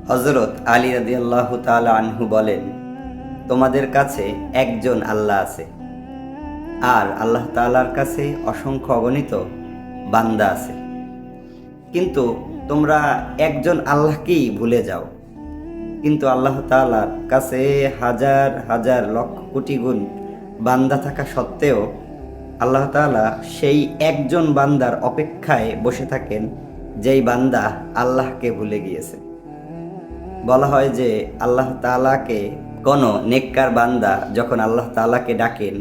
হযরত আলী রাদিয়াল্লাহু তাআলা আনহু বলেন, তোমাদের কাছে একজন আল্লাহ আছে, আর আল্লাহ তাআলার কাছে অসংখ্য অগণিত বান্দা আছে। কিন্তু তোমরা একজন আল্লাহকেই ভুলে যাও। কিন্তু আল্লাহ তাআলার কাছে হাজার হাজার লক্ষ কোটি গুণ বান্দা থাকা সত্ত্বেও আল্লাহ তাআলা সেই একজন বান্দার অপেক্ষায় বসে থাকেন, যেই বান্দা আল্লাহকে ভুলে গিয়েছে। বলা হয় যে আল্লাহ তাআলাকে কোনো নেককার বান্দা যখন আল্লাহ তাআলাকে ডাকেন,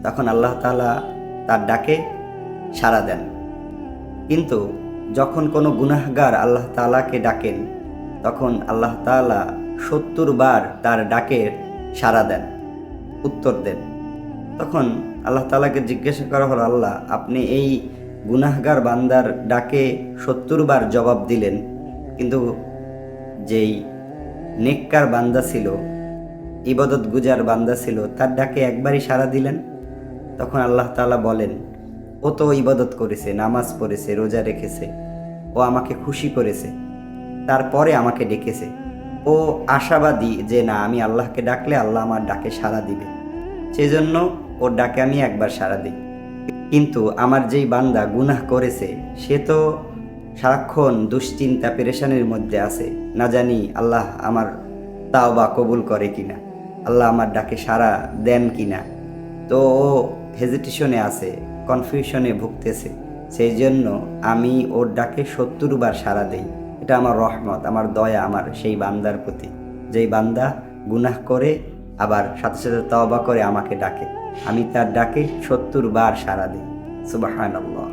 তখন আল্লাহ তাআলা তার ডাকে সাড়া দেন। কিন্তু যখন কোনো গুনাহগার আল্লাহ তাআলাকে ডাকেন, তখন আল্লাহ তাআলা ৭০ বার তার ডাকের সাড়া দেন, উত্তর দেন। তখন আল্লাহ তাআলাকে জিজ্ঞাসা করা হলো, আল্লাহ, আপনি এই গুনাহগার বান্দার ডাকে ৭০ বার জবাব দিলেন, কিন্তু যেই নেককার বান্দা ছিল, ইবাদত গুজার বান্দা ছিল, তার ডাকে একবারই সাড়া দিলেন। তখন আল্লাহ তাআলা বলেন, ও তো ইবাদত করেছে, নামাজ পড়েছে, রোজা রেখেছে, ও আমাকে খুশি করেছে, তারপরে আমাকে ডেকেছে। ও আশাবাদী যে না, আমি আল্লাহকে ডাকলে আল্লাহ আমার ডাকে সাড়া দিবে, সেই জন্য ওর ডাকে আমি একবার সাড়া দিই। কিন্তু আমার যেই বান্দা গুনাহ করেছে, সে তো সারাক্ষণ দুশ্চিন্তা পেরেশানির মধ্যে আছে, না জানি আল্লাহ আমার তাওবা কবুল করে কিনা, আল্লাহ আমার ডাকে সাড়া দেন কিনা। তো ও হেজিটেশনে আছে, কনফিউশনে ভুগতেছে, সেই জন্য আমি ওর ডাকে ৭০ বার সাড়া দেই। এটা আমার রহমত, আমার দয়া আমার সেই বান্দার প্রতি, যেই বান্দা গুনাহ করে আবার সাথে সাথে তওবা করে আমাকে ডাকে, আমি তার ডাকে ৭০ বার সাড়া দিই। সুবহানাল্লাহ।